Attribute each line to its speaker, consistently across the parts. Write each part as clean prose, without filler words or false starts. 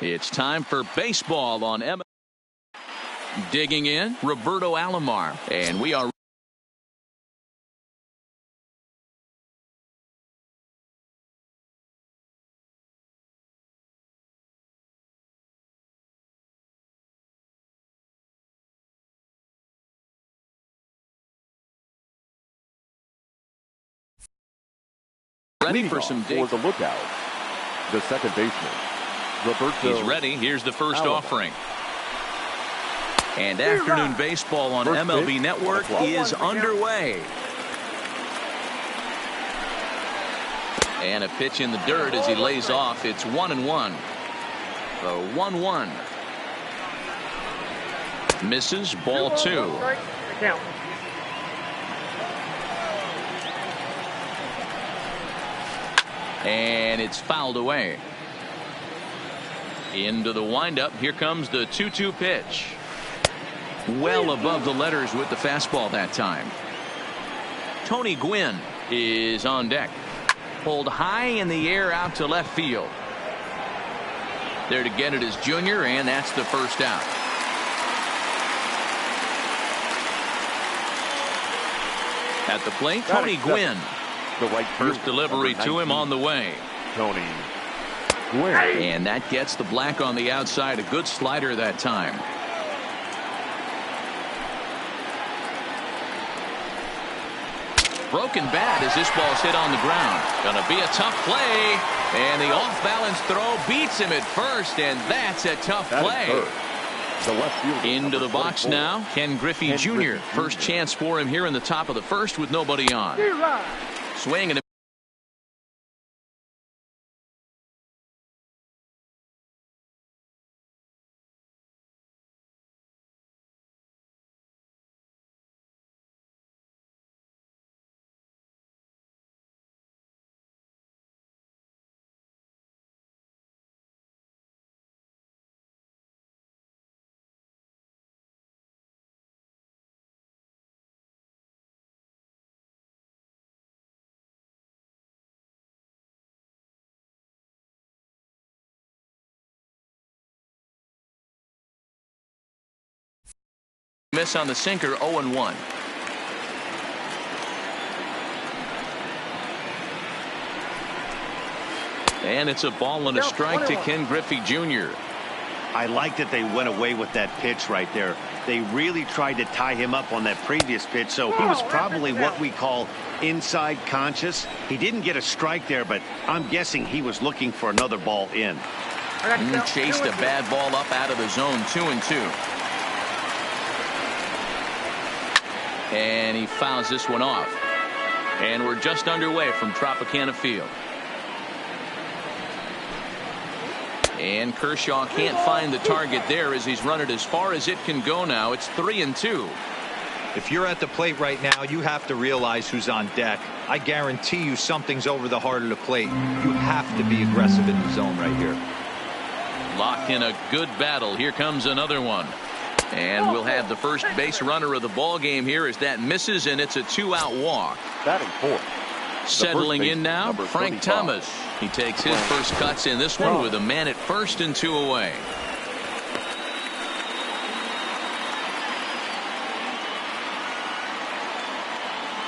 Speaker 1: It's time for baseball on M. Digging in, Roberto Alomar, and we are ready for some
Speaker 2: for the lookout. The second baseman, Roberto.
Speaker 1: He's ready. Here's the first
Speaker 2: Alomar.
Speaker 1: offering. And afternoon baseball on
Speaker 2: First
Speaker 1: MLB
Speaker 2: pitch,
Speaker 1: Network is underway. And a pitch in the dirt as he lays off. It's 1-1. The 1-1. Misses, ball 2. And it's fouled away. Into the windup. Here comes the 2-2 pitch. Well above the letters with the fastball that time. Tony Gwynn is on deck. Pulled high in the air out to left field. There to get it is Junior, and that's the first out. At the plate, Tony Gwynn.
Speaker 2: The right
Speaker 1: First delivery to him on the way.
Speaker 2: Tony Gwynn.
Speaker 1: And that gets the black on the outside. A good slider that time. Broken bat as this ball's hit on the ground. Gonna be a tough play. And the off-balance throw beats him at first, and that's a tough play.
Speaker 2: The left fielder,
Speaker 1: into the box
Speaker 2: 24.
Speaker 1: now, Ken Griffey Jr. First chance for him here in the top of the first with nobody on. Swing and a miss on the sinker. 0-1. And it's a ball and a strike to Ken Griffey Jr.
Speaker 3: I like that they went away with that pitch right there. They really tried to tie him up on that previous pitch, so he was probably what we call inside conscious. He didn't get a strike there, but I'm guessing he was looking for another ball in.
Speaker 1: Chased a bad ball up out of the zone. 2-2. And he fouls this one off. And we're just underway from Tropicana Field. And Kershaw can't find the target there as he's run it as far as it can go now. It's 3-2.
Speaker 4: If you're at the plate right now, you have to realize who's on deck. I guarantee you something's over the heart of the plate. You have to be aggressive in the zone right here.
Speaker 1: Locked in a good battle. Here comes another one. And we'll have the first base runner of the ball game here as that misses, and it's a 2-out walk.
Speaker 2: Batting fourth.
Speaker 1: Settling in now, Frank Thomas. He takes his first cuts in this one with a man at first and 2 away.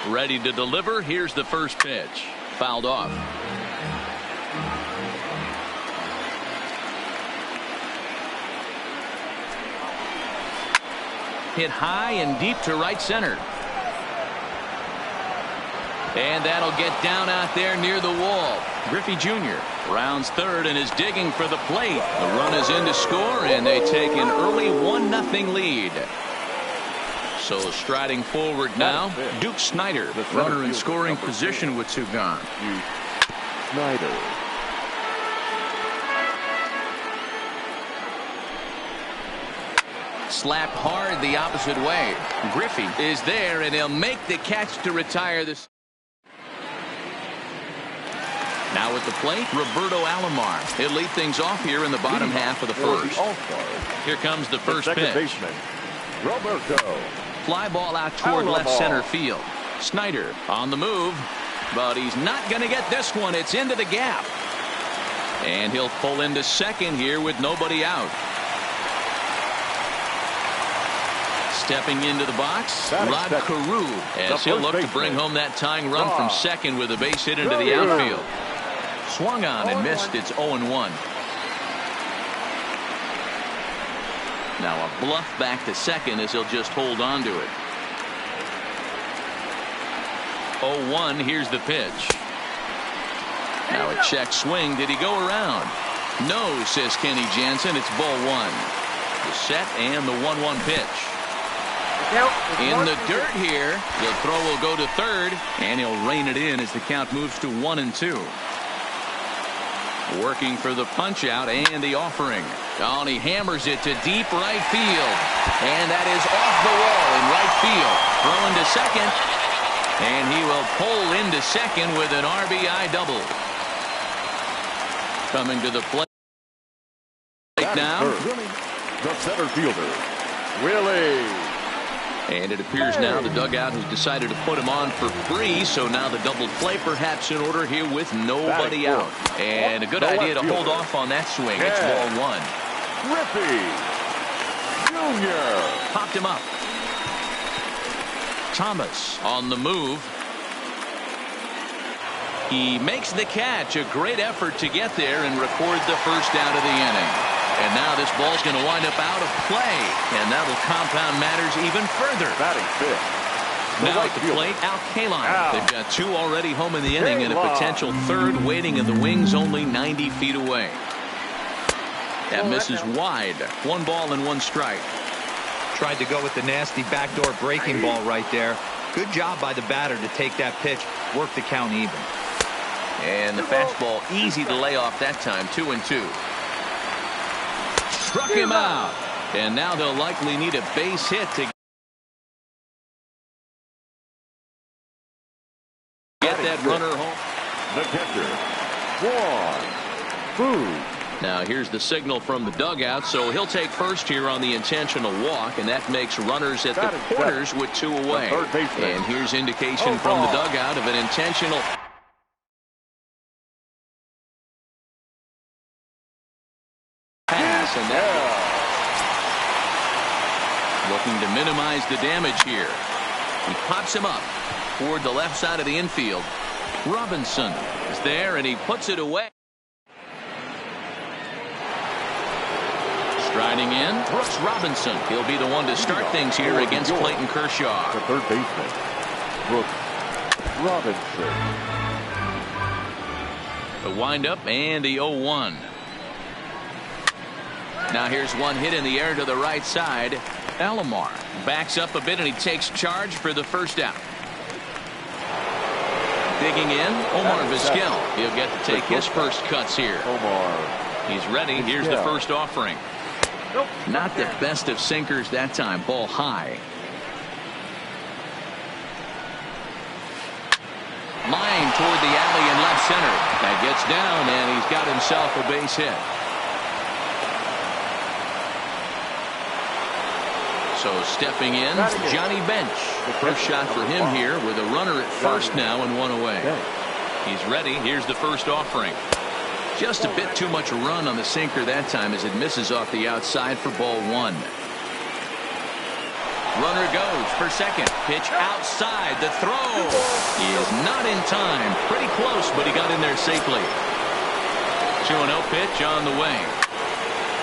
Speaker 1: Ready to deliver. Here's the first pitch. Fouled off. Hit high and deep to right center. And that'll get down out there near the wall. Griffey Jr. rounds third and is digging for the plate. The run is in to score, and they take an early 1-0 lead. So striding forward now, Duke Snider, runner in scoring position with 2 gone.
Speaker 2: Snider.
Speaker 1: Slapped hard the opposite way. Griffey is there, and he'll make the catch to retire this. Now at the plate, Roberto Alomar. He'll lead things off here in the bottom half of the first. Here comes the first pitch.
Speaker 2: Second baseman, Roberto.
Speaker 1: Fly ball out toward left center field. Snider on the move, but he's not going to get this one. It's into the gap. And he'll pull into second here with nobody out. Stepping into the box, Rod Carew, as he'll look to bring home that tying run from second with a base hit into the outfield. Swung on and missed. It's 0-1. Now a bluff back to second as he'll just hold on to it. 0-1. Here's the pitch. Now a check swing. Did he go around? No, says Kenny Jansen. It's ball one. The set and the 1-1 pitch. In the dirt here. The throw will go to third, and he'll rein it in as the count moves to 1-2. Working for the punch out and the offering. Oh, and he hammers it to deep right field. And that is off the wall in right field. Throwing to second. And he will pull into second with an RBI double. Coming to the plate now.
Speaker 2: The center fielder, Willie.
Speaker 1: And it appears now the dugout has decided to put him on for free. So now the double play perhaps in order here with nobody out. And a good idea to hold off on that swing. It's ball one.
Speaker 2: Griffey Jr.
Speaker 1: Popped him up. Thomas on the move. He makes the catch. A great effort to get there and record the first out of the inning. And now this ball's going to wind up out of play. And that'll compound matters even further.
Speaker 2: Batting fifth.
Speaker 1: Now at the plate, Al Kaline. They've got two already home in the inning and a potential third waiting in the wings only 90 feet away. That misses wide. 1 ball and 1 strike.
Speaker 4: Tried to go with the nasty backdoor breaking ball right there. Good job by the batter to take that pitch. Work the count even.
Speaker 1: And the fastball easy to lay off that time. 2-2. Struck him out. And now they'll likely need a base hit to get that runner home.
Speaker 2: The catcher, Juan Food.
Speaker 1: Now here's the signal from the dugout, so he'll take first here on the intentional walk, and that makes runners at the corners with 2 away. And here's indication from the dugout of an intentional pass, and that looking to minimize the damage here. He pops him up toward the left side of the infield. Robinson is there, and he puts it away. Striding in, Brooks Robinson. He'll be the one to start things here against Clayton Kershaw.
Speaker 2: The third baseman, Brooks Robinson.
Speaker 1: The windup and the 0-1. Now here's one hit in the air to the right side. Alomar backs up a bit and he takes charge for the first out. Digging in, Omar Vizquel. He'll get to take his first cuts here.
Speaker 2: Omar.
Speaker 1: He's ready. Here's the first offering. Not the best of sinkers that time. Ball high. Line toward the alley in left center. That gets down and he's got himself a base hit. So stepping in, Johnny Bench. The first shot for him here with a runner at first now and 1 away. He's ready. Here's the first offering. Just a bit too much run on the sinker that time as it misses off the outside for ball 1. Runner goes for second. Pitch outside. The throw. He is not in time. Pretty close, but he got in there safely. 2-0 pitch on the way.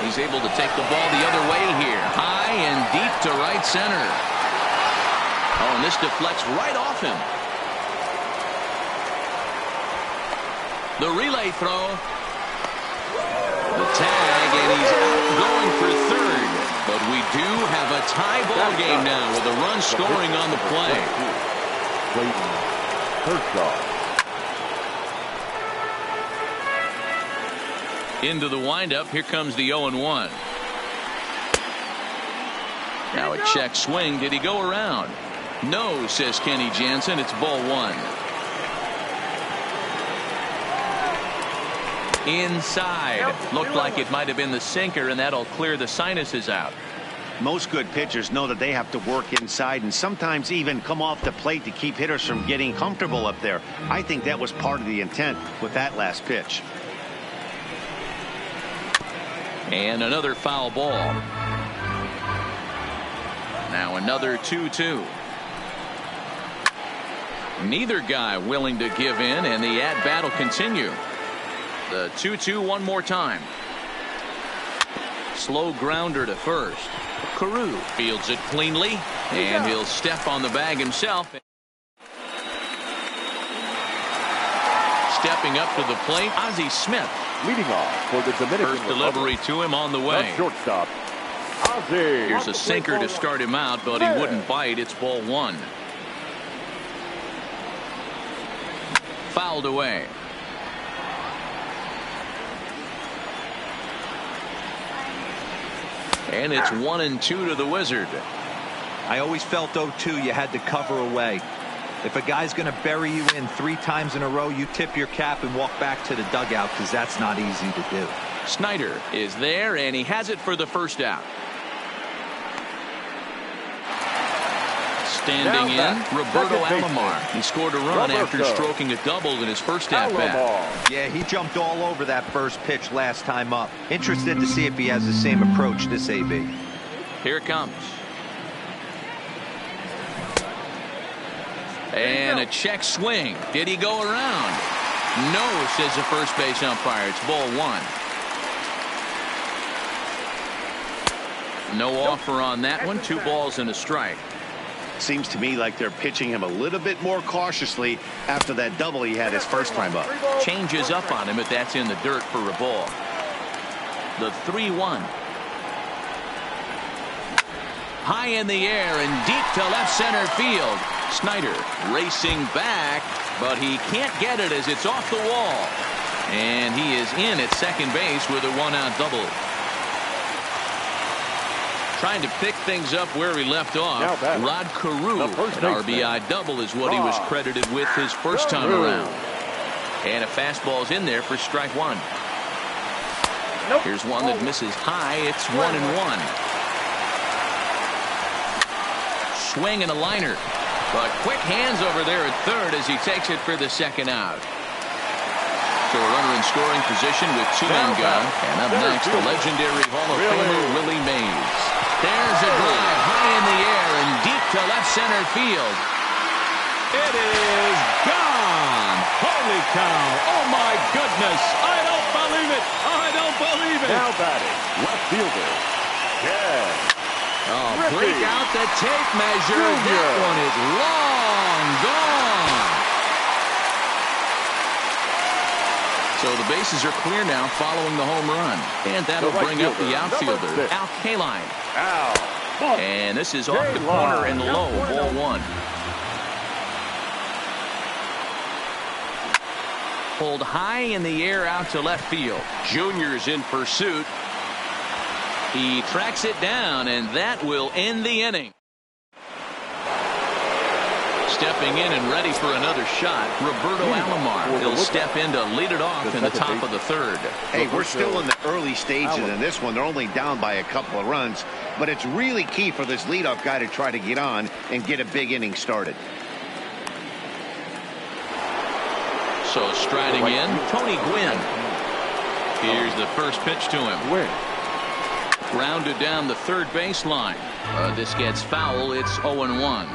Speaker 1: He's able to take the ball the other way here. High and deep to right center. Oh, and this deflects right off him. The relay throw. The tag, and he's out going for third. But we do have a tie ball game now with a run scoring on the play.
Speaker 2: Clayton Kershaw.
Speaker 1: Into the windup. Here comes the 0-1. Now a check swing. Did he go around? No, says Kenny Jansen. It's ball 1. Inside. Looked like it might have been the sinker, and that'll clear the sinuses out.
Speaker 3: Most good pitchers know that they have to work inside and sometimes even come off the plate to keep hitters from getting comfortable up there. I think that was part of the intent with that last pitch.
Speaker 1: And another foul ball. Now another 2-2. Neither guy willing to give in, and the at-bat will continue. The 2-2 one more time. Slow grounder to first. Carew fields it cleanly, and he'll step on the bag himself. Stepping up to the plate, Ozzie Smith.
Speaker 2: Leading off for the Dominican
Speaker 1: First delivery to him on the way.
Speaker 2: Shortstop, Ozzie.
Speaker 1: Here's a sinker to start him out, but he wouldn't bite. It's ball one. Fouled away. And it's 1-2 to the Wizard.
Speaker 4: I always felt 0-2 you had to cover away. If a guy's going to bury you in 3 times in a row, you tip your cap and walk back to the dugout, because that's not easy to do.
Speaker 1: Snyder is there, and he has it for the first out. Standing in, Roberto Alomar. He scored a run after stroking a double in his first at-bat.
Speaker 4: Yeah, he jumped all over that first pitch last time up. Interested to see if he has the same approach this AB.
Speaker 1: Here it comes. And a check swing. Did he go around? No, says the first base umpire. It's ball one. No offer on that one. 2 balls and a strike.
Speaker 3: Seems to me like they're pitching him a little bit more cautiously after that double he had his first time up.
Speaker 1: Changes up on him, but that's in the dirt for a ball. The 3-1. High in the air and deep to left center field. Snyder racing back, but he can't get it as it's off the wall. And he is in at second base with a 1-out double. Trying to pick things up where he left off. Rod Carew, an RBI double is what he was credited with his first time around. And a fastball's in there for strike one. Here's one that misses high. It's 1-1. Swing and a liner. But quick hands over there at third as he takes it for the second out. So a runner in scoring position with 2 men gone. And up next, the legendary Hall of Famer Willie Mays. There's a drive high in the air and deep to left center field. It is gone. Holy cow. Oh, my goodness. I don't believe it. I don't believe it.
Speaker 2: Now batting, left fielder, Ken.
Speaker 1: Oh, break out the tape measure. That one is long gone. So the bases are clear now following the home run. And that'll bring up the outfielder, Al Kaline. And this is off the corner and low, ball one. Pulled high in the air out to left field. Junior's in pursuit. He tracks it down, and that will end the inning. Stepping in and ready for another shot, Roberto Alomar. He'll step in to lead it off in the top of the third.
Speaker 3: Hey, we're still in the early stages in this one. They're only down by a couple of runs, but it's really key for this leadoff guy to try to get on and get a big inning started.
Speaker 1: So striding in, Tony Gwynn. Here's the first pitch to him. Grounded down the third baseline. This gets foul. It's 0-1.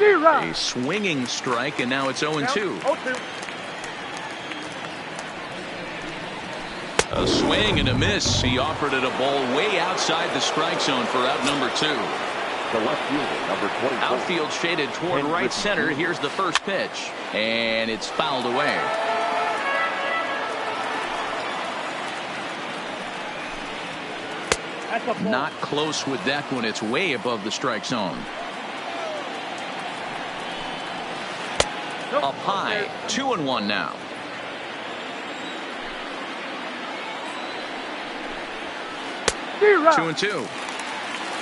Speaker 1: A swinging strike, and now it's 0-2. A swing and a miss. He offered it a ball way outside the strike zone for out number 2.
Speaker 2: The left fielder, number 24.
Speaker 1: Outfield shaded toward right center. Here's the first pitch, and it's fouled away. Not close with that one. It's way above the strike zone. Up high, 2-1 now. Two and two.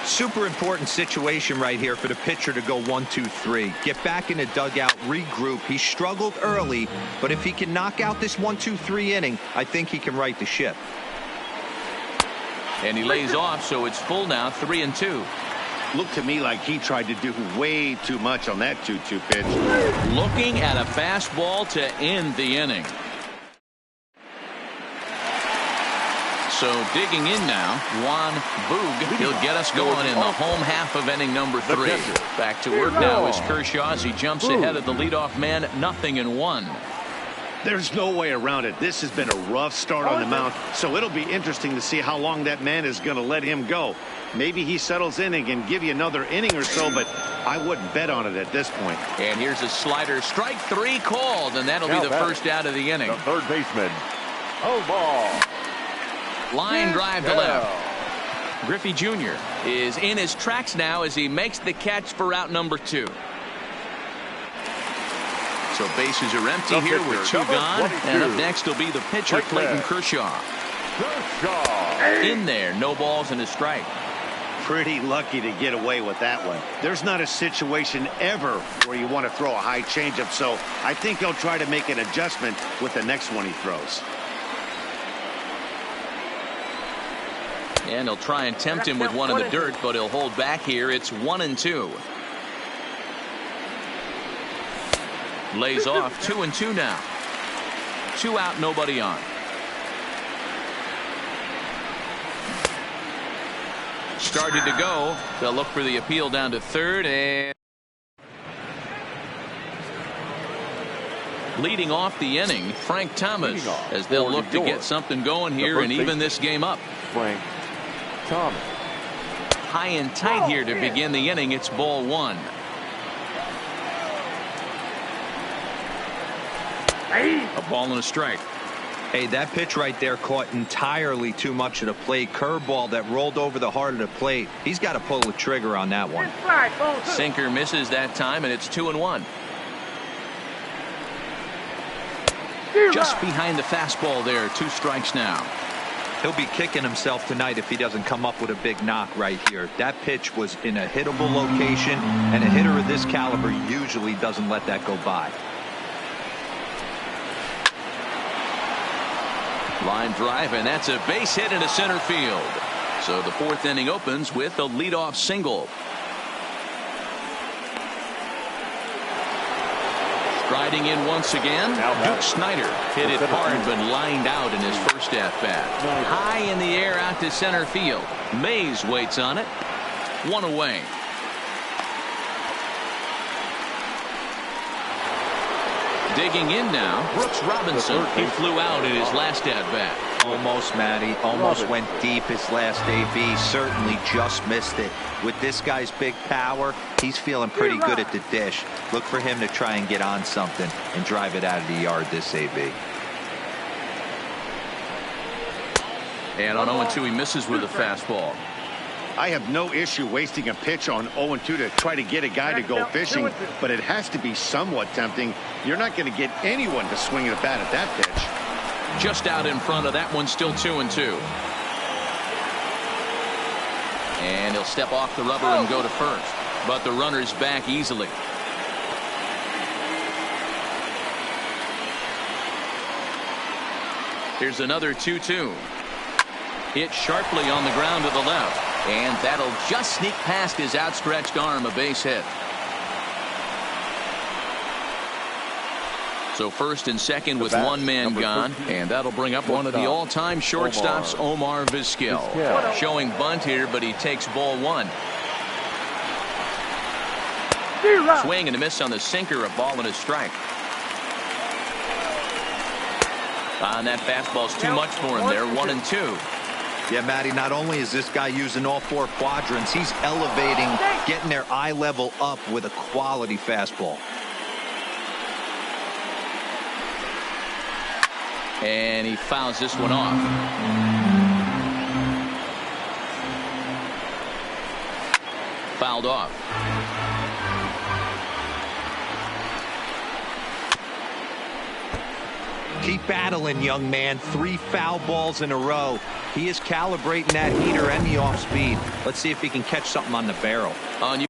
Speaker 4: Super important situation right here for the pitcher to go 1-2-3. Get back in the dugout, regroup. He struggled early, but if he can knock out this 1-2-3 inning, I think he can right the ship.
Speaker 1: And he lays off, so it's full now, 3-2.
Speaker 3: Looked to me like he tried to do way too much on that 2-2 pitch.
Speaker 1: Looking at a fastball to end the inning. So digging in now, Juan Boog. He'll get us going in the home half of inning number 3. Back to work now is Kershaw as he jumps ahead of the leadoff man, 0-1.
Speaker 3: There's no way around it. This has been a rough start on the mound, so it'll be interesting to see how long that man is going to let him go. Maybe he settles in and can give you another inning or so, but I wouldn't bet on it at this point.
Speaker 1: And here's a slider, strike 3 called, and that'll be the first out of the inning.
Speaker 2: The third baseman. Oh, ball.
Speaker 1: Line drive to left. Griffey Jr. is in his tracks now as he makes the catch for out number 2. So bases are empty here with 2 gone. And up next will be the pitcher, Clayton Kershaw. In there, no balls and a strike.
Speaker 3: Pretty lucky to get away with that one. There's not a situation ever where you want to throw a high changeup, so I think he'll try to make an adjustment with the next one he throws.
Speaker 1: And he'll try and tempt him with one in the dirt, but he'll hold back here. It's 1-2. Lays off 2-2 now. 2 out, nobody on. Started to go. They'll look for the appeal down to third, and leading off the inning, Frank Thomas, as they'll look to get something going here and even this game up.
Speaker 2: Frank Thomas.
Speaker 1: High and tight here to begin the inning. It's ball 1. A ball and a strike.
Speaker 4: Hey, that pitch right there caught entirely too much of the plate. Curveball that rolled over the heart of the plate. He's got to pull the trigger on that one.
Speaker 1: Sinker misses that time, and it's 2-1. Just behind the fastball there. 2 strikes now.
Speaker 4: He'll be kicking himself tonight if he doesn't come up with a big knock right here. That pitch was in a hittable location, and a hitter of this caliber usually doesn't let that go by.
Speaker 1: Line drive, and that's a base hit into center field. So the 4th inning opens with a leadoff single. Striding in once again, Duke Snyder hit it hard but lined out in his first at-bat. High in the air out to center field. Mays waits on it. 1 away. Digging in now, Brooks Robinson. He flew out in his last at-bat.
Speaker 4: Almost, Matty. Almost went deep his last AB. Certainly just missed it. With this guy's big power, he's feeling pretty good at the dish. Look for him to try and get on something and drive it out of the yard this AB.
Speaker 1: And on 0-2, he misses with a fastball.
Speaker 3: I have no issue wasting a pitch on 0-2 to try to get a guy to go fishing, but it has to be somewhat tempting. You're not going to get anyone to swing at a bat at that pitch.
Speaker 1: Just out in front of that one, still 2-2. And he'll step off the rubber and go to first. But the runner's back easily. Here's another 2-2. Hit sharply on the ground to the left. And that'll just sneak past his outstretched arm, a base hit. So first and second with 1 man gone, and that'll bring up one of the all-time shortstops, Omar Vizquel. Showing bunt here, but he takes ball 1. Swing and a miss on the sinker, a ball and a strike. And that fastball's too much for him there, 1-2.
Speaker 4: Yeah, Matty, not only is this guy using all 4 quadrants, he's elevating, getting their eye level up with a quality fastball.
Speaker 1: And he fouls this one off. Fouled off.
Speaker 4: Keep battling, young man. 3 foul balls in a row. He is calibrating that heater and the off speed. Let's see if he can catch something on the barrel.
Speaker 1: On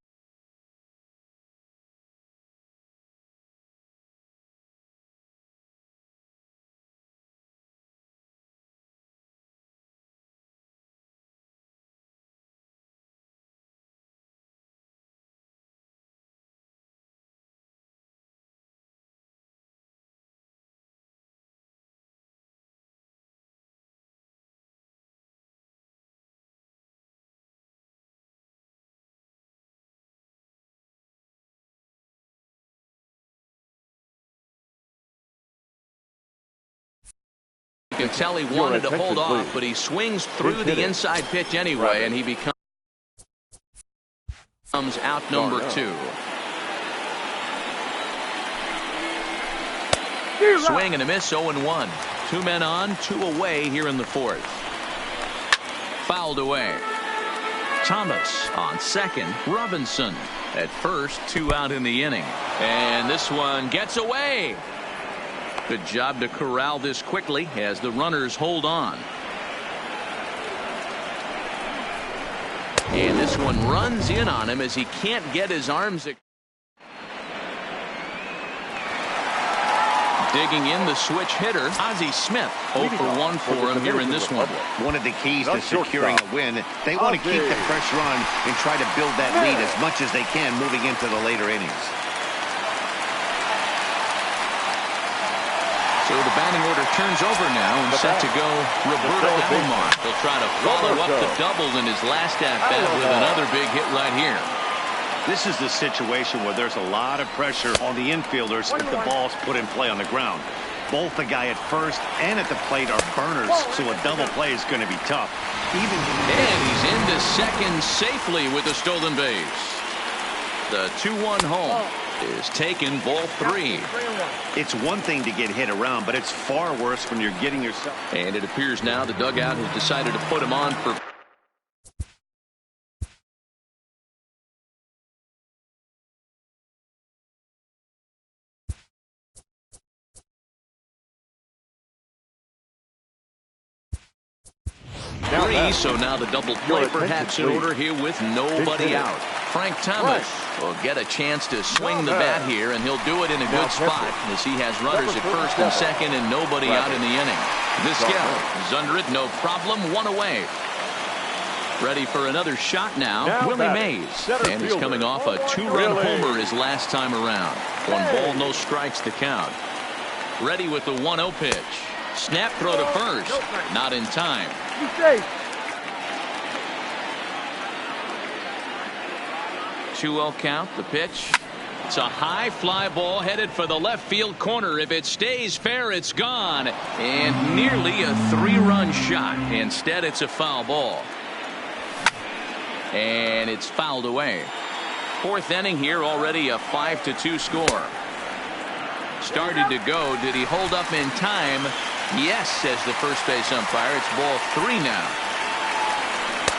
Speaker 1: You can tell he wanted to hold off, but he swings through the inside pitch anyway, and he becomes out number 2. Swing and a miss, 0-1. 2 men on, 2 away here in the 4th. Fouled away. Thomas on second. Robinson at first. 2 out in the inning. And this one gets away. Good job to corral this quickly as the runners hold on. And this one runs in on him as he can't get his arms. Digging in the switch hitter, Ozzie Smith. 0 for 1 for him here in this one.
Speaker 3: One of the keys to securing a win, they want to keep the pressure on and try to build that lead as much as they can moving into the later innings.
Speaker 1: So the batting order turns over now and set to go Roberto Alomar. He'll try to follow up the double in his last at-bat with another big hit right here.
Speaker 3: This is the situation where there's a lot of pressure on the infielders if the ball's put in play on the ground. Both the guy at first and at the plate are burners, so a double play is going to be tough.
Speaker 1: And he's into second safely with the stolen base. The 2-1 home is taken, ball 3.
Speaker 3: It's one thing to get hit around, but it's far worse when you're getting yourself.
Speaker 1: And it appears now the dugout has decided to put him on for three, so now the double play perhaps in order here with nobody out. Frank Thomas will get a chance to swing the bat here, and he'll do it in a good spot as he has runners at first and second and nobody out in the inning. Vizquel is under it, no problem, 1 away. Ready for another shot now, Willie Mays. And he's coming off a 2-run homer his last time around. 1 ball, no strikes to count. Ready with the 1-0 pitch. Snap throw to first. Not in time. 2-0 count. The pitch. It's a high fly ball headed for the left field corner. If it stays fair, it's gone. And nearly a 3-run shot. Instead, it's a foul ball. And it's fouled away. 4th inning here, already a 5-2 score. Started to go. Did he hold up in time? Yes, says the first base umpire. It's ball 3 now.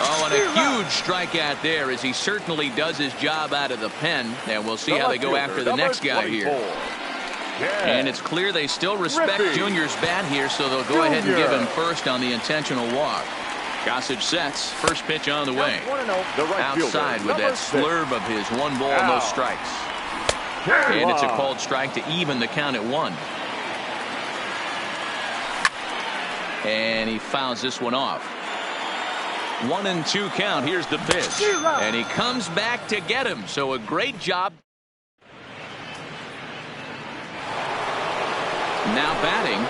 Speaker 1: Oh, and a huge strikeout there as he certainly does his job out of the pen. And we'll see how they go after the next guy here. And it's clear they still respect Junior's bat here, so they'll go ahead and give him first on the intentional walk. Gossage sets. First pitch on the way. Outside with that slurve of his 1 ball, no strikes. And it's a called strike to even the count at 1. And he fouls this one off. 1-2 count. Here's the pitch. And he comes back to get him. So a great job. Now batting.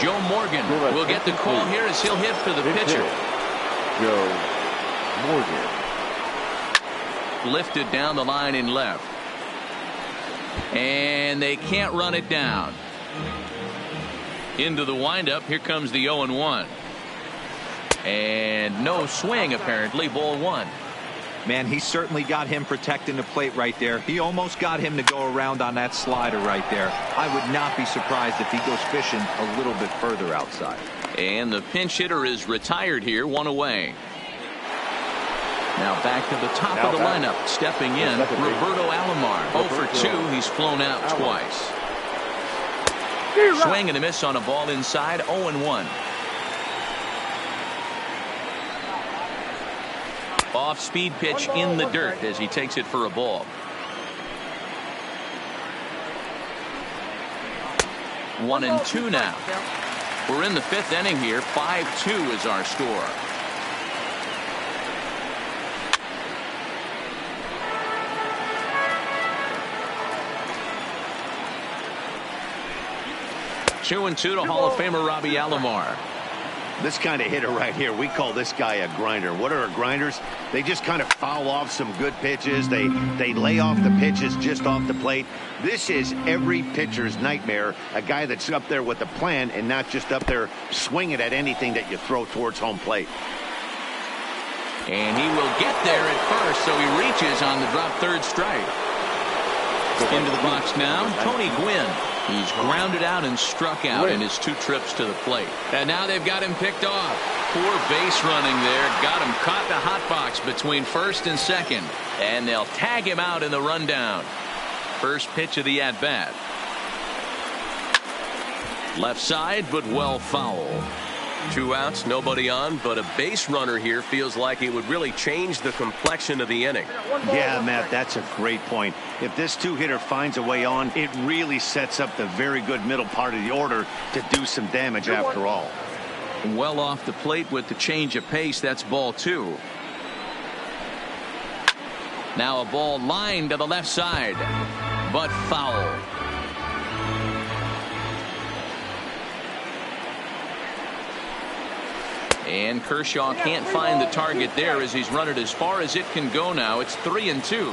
Speaker 1: Joe Morgan will get the call here as he'll hit for the pitcher.
Speaker 2: Joe Morgan.
Speaker 1: Lifted down the line in left. And they can't run it down. Into the windup. Here comes the 0-1. And no swing apparently. Ball 1.
Speaker 4: Man, he certainly got him protecting the plate right there. He almost got him to go around on that slider right there. I would not be surprised if he goes fishing a little bit further outside.
Speaker 1: And the pinch hitter is retired here, 1 away. Now back to the top of the lineup. Stepping in, Roberto Alomar. 0 for 2. He's flown out twice. Swing and a miss on a ball inside. 0-1. Off-speed pitch in the dirt as he takes it for a ball. 1-2 now. We're in the 5th inning here. 5-2 is our score. Two and 2 to Hall of Famer Robbie Alomar.
Speaker 3: This kind of hitter right here, we call this guy a grinder. What are grinders? They just kind of foul off some good pitches. They lay off the pitches just off the plate. This is every pitcher's nightmare, a guy that's up there with a plan and not just up there swinging at anything that you throw towards home plate.
Speaker 1: And he will get there at first, so he reaches on the drop third strike. Into the box now, Tony Gwynn. He's grounded out and struck out in his 2 trips to the plate. And now they've got him picked off. Poor base running there. Got him caught in a hot box between first and second. And they'll tag him out in the rundown. First pitch of the at-bat. Left side, but well foul.
Speaker 5: 2 outs, nobody on, but a base runner here feels like it would really change the complexion of the inning.
Speaker 3: Yeah, Matt, that's a great point. If this 2-hitter finds a way on, it really sets up the very good middle part of the order to do some damage after all.
Speaker 1: Well off the plate with the change of pace. That's ball 2. Now a ball lined to the left side, but foul. And Kershaw can't find the target there as he's run it as far as it can go now. It's 3-2.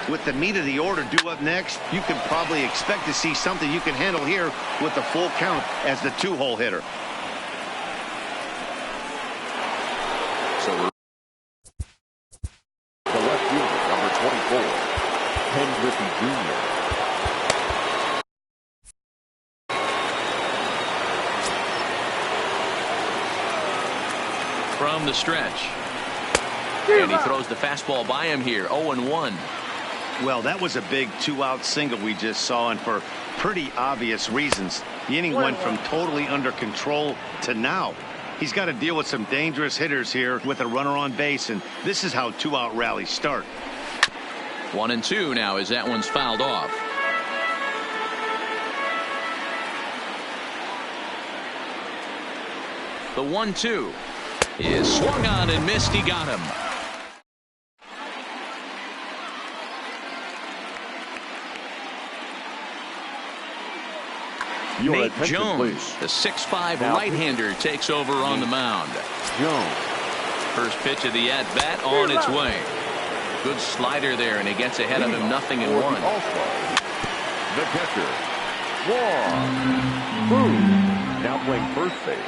Speaker 3: With the meat of the order due up next, you can probably expect to see something you can handle here with the full count as the 2-hole hitter.
Speaker 2: So the left fielder, number 24, Ken Griffey Jr.
Speaker 1: From the stretch. And he throws the fastball by him here. 0-1.
Speaker 3: Well, that was a big 2-out single we just saw, and for pretty obvious reasons. The inning went from totally under control to now. He's got to deal with some dangerous hitters here with a runner on base, and this is how 2-out rallies start.
Speaker 1: 1-2 now as that one's fouled off. The 1-2 is swung on and missed. He got him. Nate Jones, the 6'5" right-hander, takes over on the mound. First pitch of the at-bat on its way. Good slider there, and he gets ahead of him 0-1.
Speaker 2: The catcher, Boom. Now playing first base.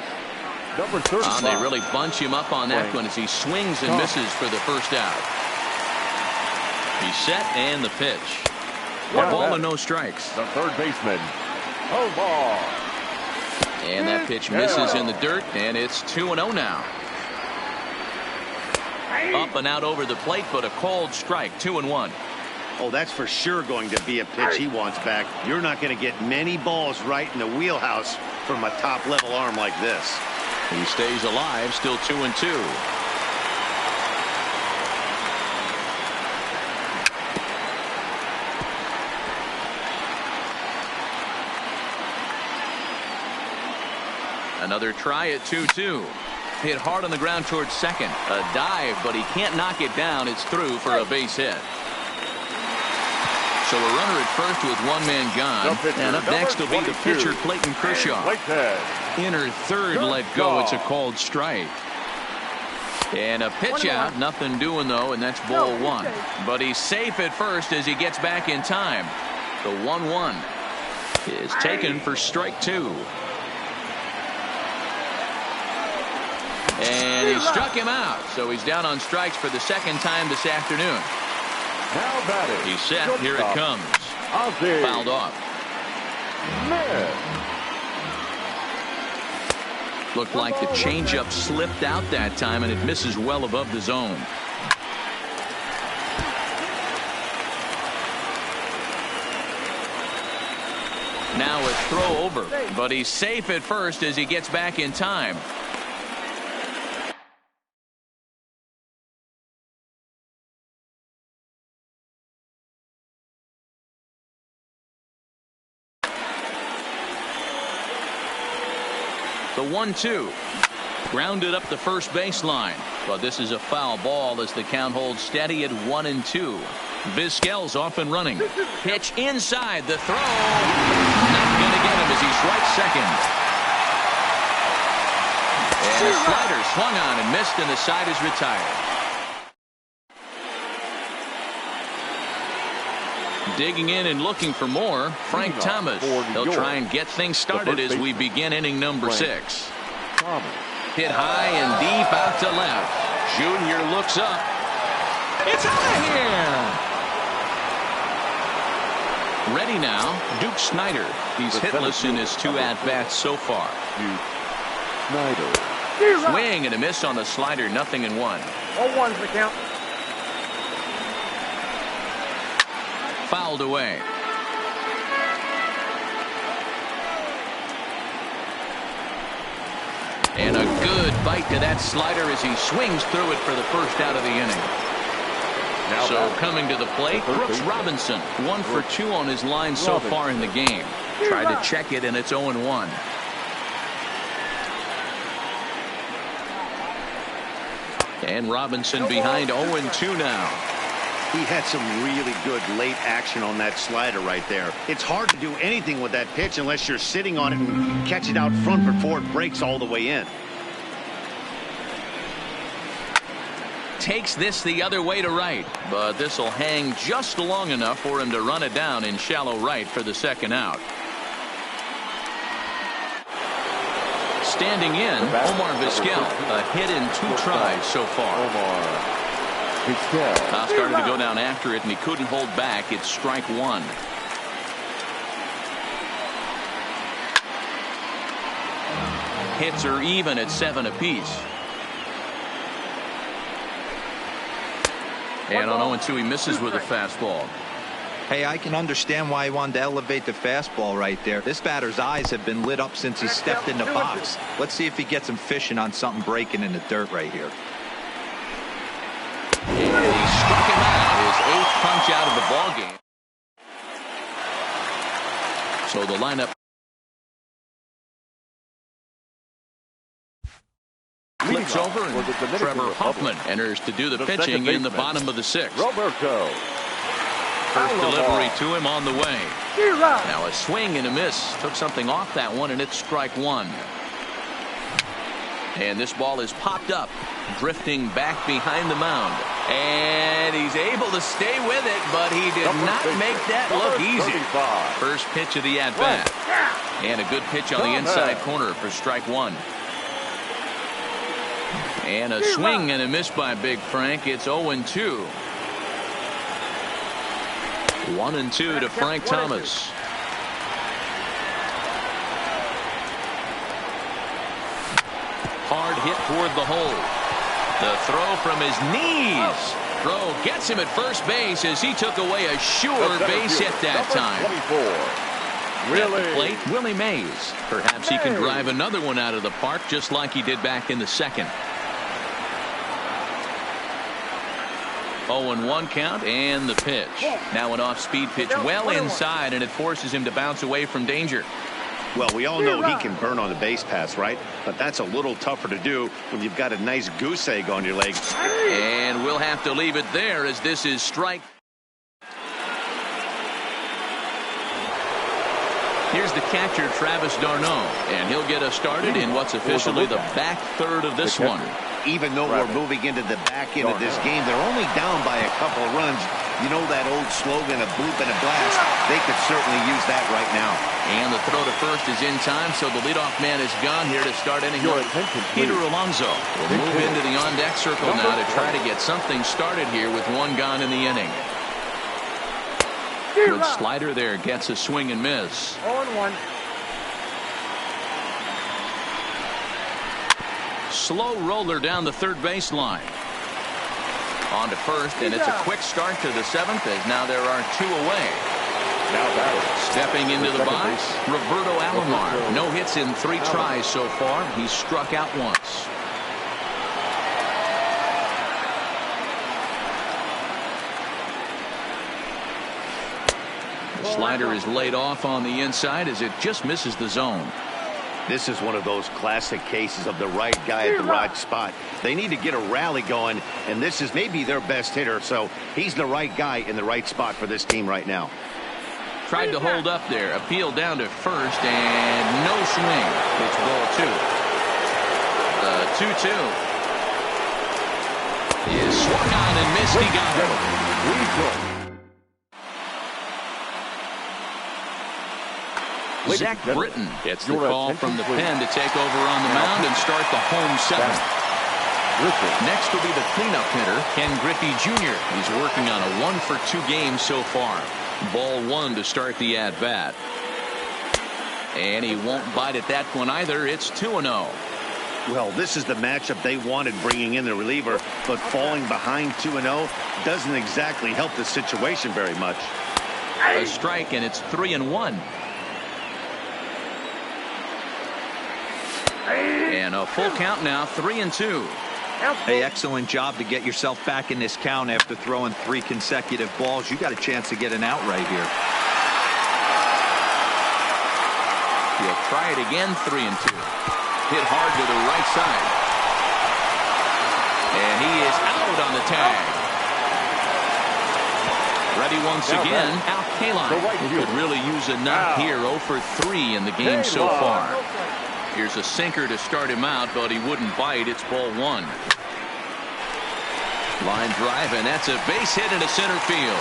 Speaker 2: Number 35.
Speaker 1: They really bunch him up on that one as he swings and misses for the first out. He's set and the pitch. One ball and no strikes.
Speaker 2: The third baseman, Omar.
Speaker 1: And that pitch misses in the dirt, and it's 2-0 now. Up and out over the plate, but a called strike. 2-1.
Speaker 3: Oh, that's for sure going to be a pitch he wants back. You're not going to get many balls right in the wheelhouse from a top-level arm like this.
Speaker 1: He stays alive, still 2-2. Another try at 2-2. Hit hard on the ground towards second. A dive, but he can't knock it down. It's through for a base hit. So a runner at first with one man gone. And up next will be the pitcher, Clayton Kershaw. Inner third let go. It's a called strike. And a pitch out. Nothing doing, though, and that's ball 1. But he's safe at first as he gets back in time. The 1-1 is taken for strike 2. And he struck him out. So he's down on strikes for the second time this afternoon. He's set. Here it comes. Fouled off. Looked like the changeup slipped out that time, and it misses well above the zone. Now a throw over, but he's safe at first as he gets back in time. The 1-2 grounded up the first baseline, but this is a foul ball as the count holds steady at 1-2. Vizquel's off and running. Pitch inside, the throw not going to get him as he strikes second. And a slider swung on and missed, and the side is retired. Digging in and looking for more, Frank Thomas. He'll try and get things started as we begin inning number 6. Hit high and deep out to left. Junior looks up. It's out of here. Ready now, Duke Snider. He's hitless in his 2 at-bats so far. Swing and a miss on the slider, 0-1.
Speaker 6: 0-1's the count.
Speaker 1: Fouled away. And a good bite to that slider as he swings through it for the first out of the inning. So coming to the plate, Brooks Robinson, 1 for 2 on his line so far in the game. Tried to check it, and it's 0-1. And Robinson behind 0-2 now.
Speaker 3: He had some really good late action on that slider right there. It's hard to do anything with that pitch unless you're sitting on it and catch it out front before it breaks all the way in.
Speaker 1: Takes this the other way to right, but this will hang just long enough for him to run it down in shallow right for the second out. Standing in, Omar Vizquel, a hit in 2 tries so far. Started to go down after it, and he couldn't hold back. It's strike 1. Hits are even at 7 apiece. And on 0-2, he misses with a fastball.
Speaker 4: Hey, I can understand why he wanted to elevate the fastball right there. This batter's eyes have been lit up since he stepped in the box. Let's see if he gets him fishing on something breaking in the dirt right here.
Speaker 1: And he struck him out, his 8th punch out of the ballgame. So the lineup flips over, and Trevor Hoffman enters to do the pitching in the bottom of the 6th.
Speaker 2: Roberto.
Speaker 1: First delivery to him on the way. Now a swing and a miss. Took something off that one, and it's strike 1. And this ball is popped up, drifting back behind the mound. And he's able to stay with it, but he did not make that look easy. First pitch of the at-bat. And a good pitch on the inside corner for strike 1. And a swing and a miss by Big Frank. It's 0-2. 1-2 to Frank Thomas. Hard hit toward the hole. The throw from his knees. Throw gets him at first base as he took away a sure base hit that time. At the plate, Willie Mays. Perhaps he can drive another one out of the park just like he did back in the 2nd. 0-1 count, and the pitch. Now an off-speed pitch well inside, and it forces him to bounce away from danger.
Speaker 3: Well, we all know he can burn on the base pass, right? But that's a little tougher to do when you've got a nice goose egg on your leg.
Speaker 1: And we'll have to leave it there as this is strike. Here's the catcher, Travis d'Arnaud, and he'll get us started in what's officially the back third of this one.
Speaker 3: Even though we're moving into the back end of this game, they're only down by a couple of runs. You know that old slogan, a bloop and a blast? They could certainly use that right now.
Speaker 1: And the throw to first is in time, so the leadoff man is gone here to start inning. Peter Alonso will move into the on-deck circle now to try to get something started here with 1 gone in the inning. Good slider there, gets a swing and miss.
Speaker 6: 0-1.
Speaker 1: Slow roller down the third baseline. On to first, and it's a quick start to the 7th as now there are 2 away. Stepping into the box, Roberto Alomar. No hits in 3 tries so far. He's struck out once. The slider is laid off on the inside as it just misses the zone.
Speaker 3: This is one of those classic cases of the right guy at the right spot. They need to get a rally going, and this is maybe their best hitter, so he's the right guy in the right spot for this team right now.
Speaker 1: Tried to hold up there, appeal down to first, and no swing. It's ball 2. The 2-2 is swung on and missed. He got it. Zach Britton gets the call from the pen to take over on the mound and start the home seventh. Next will be the cleanup hitter, Ken Griffey Jr. He's working on a 1-for-2 game so far. Ball one to start the at-bat. And he won't bite at that one either. It's 2-0.
Speaker 3: Well, this is the matchup they wanted, bringing in the reliever, but falling behind 2-0 doesn't exactly help the situation very much.
Speaker 1: A strike, and it's 3-1. And a full count now, 3-2.
Speaker 4: Hey, excellent job to get yourself back in this count after throwing 3 consecutive balls. You got a chance to get an out right here.
Speaker 1: He'll try it again, 3-2. Hit hard to the right side. And he is out on the tag. Ready once again, Al Kaline. He could really use a knock here. 0 for 3 in the game so far. Here's a sinker to start him out, but he wouldn't bite. It's ball one. Line drive, and that's a base hit into center field.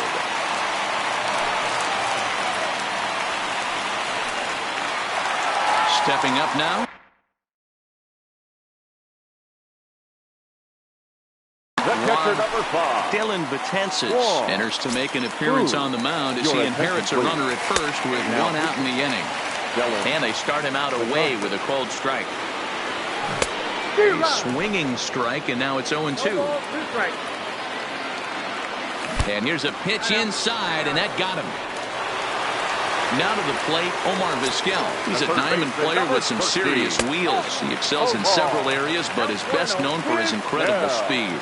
Speaker 1: Stepping up now.
Speaker 2: Number 5.
Speaker 1: Dylan Betances enters to make an appearance on the mound as he inherits a runner at first with 1 out in the inning. And they start him out away with a called strike. A swinging strike, and now it's 0-2. And here's a pitch inside, and that got him. Now to the plate, Omar Vizquel. He's a diamond player with some serious wheels. He excels in several areas, but is best known for his incredible speed.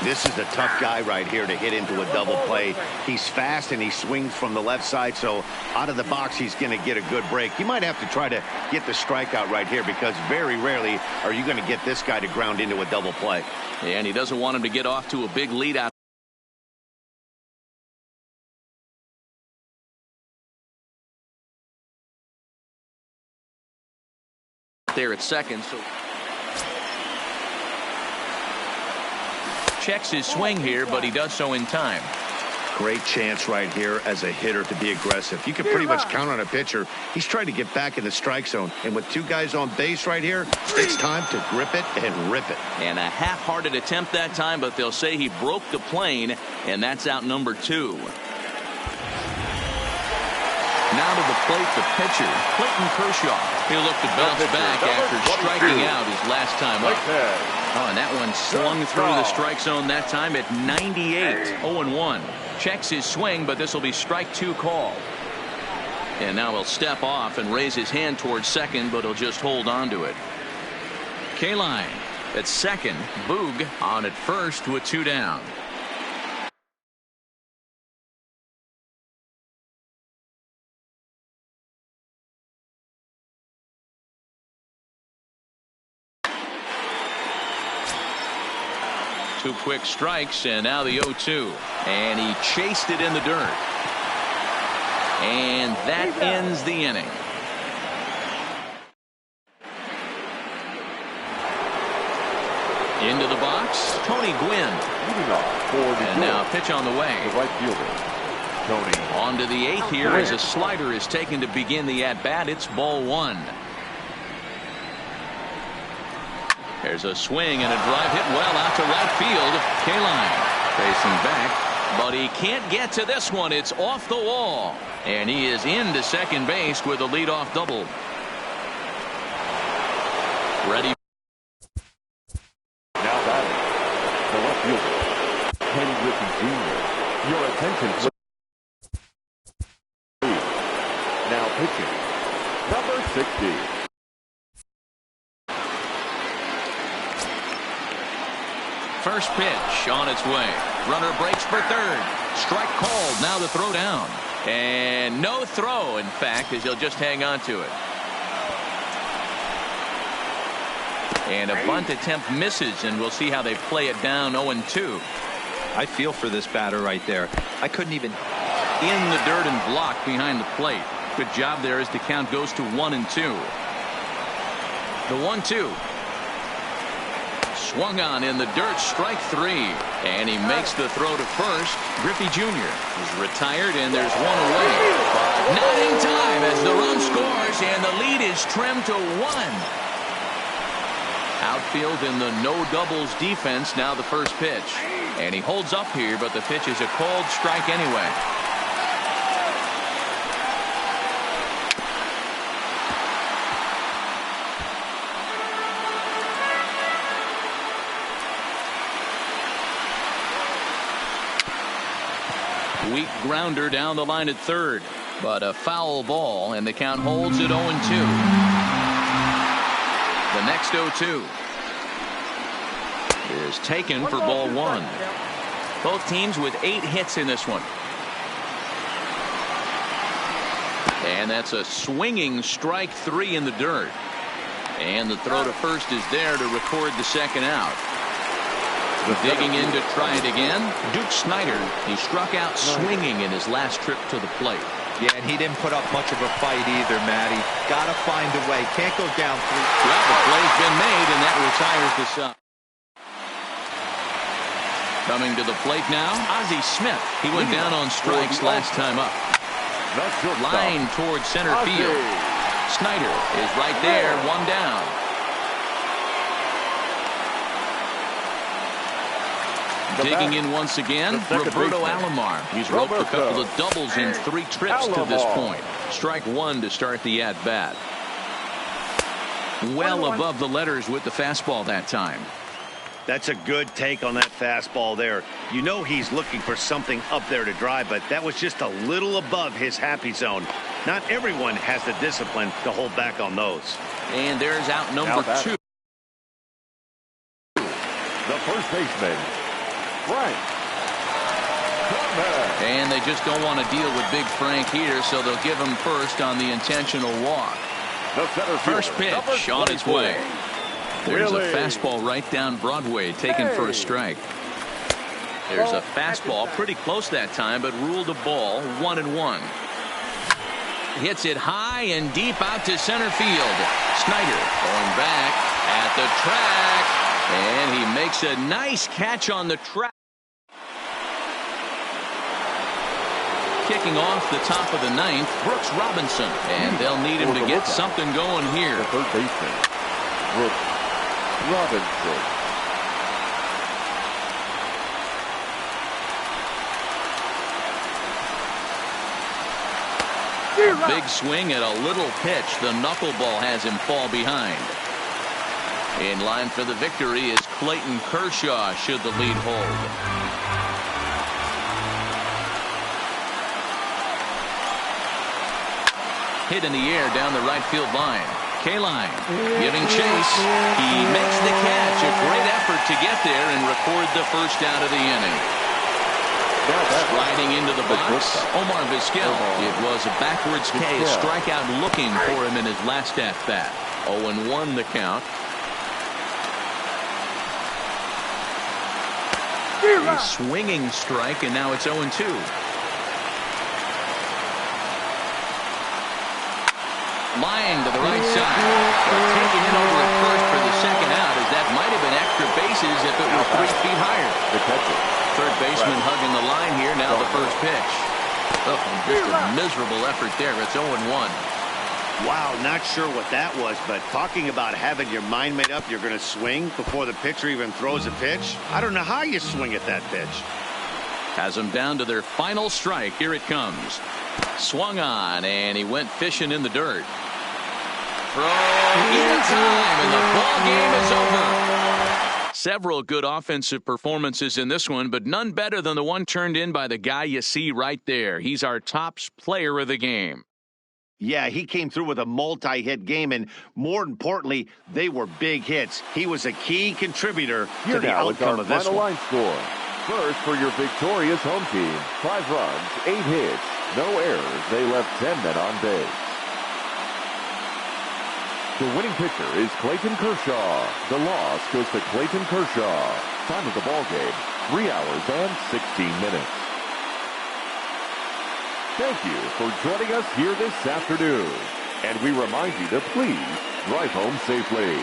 Speaker 3: This is a tough guy right here to hit into a double play. He's fast and he swings from the left side, so out of the box he's going to get a good break. You might have to try to get the strikeout right here, because very rarely are you going to get this guy to ground into a double play.
Speaker 1: And he doesn't want him to get off to a big lead out there at second. So checks his swing here, but he does so in time.
Speaker 3: Great chance right here as a hitter to be aggressive. You can pretty much count on a pitcher. He's trying to get back in the strike zone, and with 2 guys on base right here, it's time to grip it and rip it.
Speaker 1: And a half-hearted attempt that time, but they'll say he broke the plane, and that's out number 2. Now to the plate, the pitcher, Clayton Kershaw. He'll look to bounce back after striking out his last time up. Oh, and that one slung through the strike zone that time at 98. 0-1. Checks his swing, but this will be strike 2 call. And now he'll step off and raise his hand towards second, but he'll just hold on to it. Kaline at second. Boog on at first with 2 down. Two quick strikes, and now the 0-2. And he chased it in the dirt. And that ends the inning. Into the box, Tony Gwynn. And now pitch on the way.
Speaker 2: The right fielder, Tony.
Speaker 1: On to the 8th here as a slider is taken to begin the at-bat. It's ball 1. There's a swing and a drive hit well out to right field. Kaline facing back, but he can't get to this one. It's off the wall, and he is into second base with a leadoff double. Ready.
Speaker 2: Now batting, the left fielder, Ken Griffey Jr. Your attention, please. Now pitching, number 60.
Speaker 1: First pitch on its way. Runner breaks for third. Strike called. Now the throw down. And no throw, in fact, as he'll just hang on to it. And a bunt attempt misses, and we'll see how they play it down. 0-2.
Speaker 4: I feel for this batter right there. I couldn't even
Speaker 1: in the dirt and blocked behind the plate. Good job there as the count goes to 1-2. The 1-2. Swung on in the dirt, strike 3. And he makes the throw to first. Griffey Jr. is retired, and there's one away. But not in time as the run scores, and the lead is trimmed to 1. Outfield in the no doubles defense, now the first pitch. And he holds up here, but the pitch is a cold strike anyway. Weak grounder down the line at third, but a foul ball, and the count holds at 0-2. The next 0-2 is taken for ball 1. Both teams with 8 hits in this one. And that's a swinging strike 3 in the dirt. And the throw to first is there to record the second out. Digging in to try it again, Duke Snider. He struck out swinging in his last trip to the plate.
Speaker 4: Yeah, and he didn't put up much of a fight either, Matty. Got to find a way. Can't go down 3.
Speaker 1: Well, the play's been made, and that retires the side. Coming to the plate now, Ozzie Smith. He went down on strikes last time up. Line towards center field. Snider is right there, 1 down. Digging in once again, Roberto Alomar. He's roped a couple of doubles in 3 trips to this point. Strike 1 to start the at-bat. Well above the letters with the fastball that time.
Speaker 3: That's a good take on that fastball there. You know he's looking for something up there to drive, but that was just a little above his happy zone. Not everyone has the discipline to hold back on those.
Speaker 1: And there's out number 2.
Speaker 2: The first baseman, Frank.
Speaker 1: And they just don't want to deal with Big Frank here, so they'll give him first on the intentional walk. First pitch on its way. There's a fastball right down Broadway taken for a strike. There's a fastball pretty close that time, but ruled a ball, 1-1. Hits it high and deep out to center field. Snider going back at the track, and he makes a nice catch on the track. Kicking off the top of the 9th, Brooks Robinson, and they'll need him to get something going here.
Speaker 2: The third baseman, Brooks Robinson.
Speaker 1: Big swing at a little pitch. The knuckleball has him fall behind. In line for the victory is Clayton Kershaw should the lead hold. Hit in the air down the right field line. K-line giving chase. He makes the catch. A great effort to get there and record the first out of the inning. Sliding into the box, Omar Vizquel. It was a backwards K, a strikeout looking for him in his last at-bat. 0-1 the count. A swinging strike, and now it's 0-2. Line to the right side. Taking it over at first for the second out, as that might have been extra bases if it were 3 feet higher.
Speaker 2: The catcher.
Speaker 1: Third baseman hugging the line here. Now the first pitch. Oh, just a miserable effort there. It's 0-1.
Speaker 3: Wow, not sure what that was, but talking about having your mind made up you're going to swing before the pitcher even throws a pitch. I don't know how you swing at that pitch.
Speaker 1: Has them down to their final strike. Here it comes. Swung on, and he went fishing in the dirt. Throw in time, and the ball game is over. Several good offensive performances in this one, but none better than the one turned in by the guy you see right there. He's our top player of the game.
Speaker 3: Yeah, he came through with a multi-hit game, and more importantly, they were big hits. He was a key contributor to the outcome of this one.
Speaker 2: Final line score. First for your victorious home team. 5 runs, 8 hits, no errors. They left 10 men on base. The winning pitcher is Clayton Kershaw. The loss goes to Clayton Kershaw. Time of the ball game, 3 hours and 16 minutes. Thank you for joining us here this afternoon. And we remind you to please drive home safely.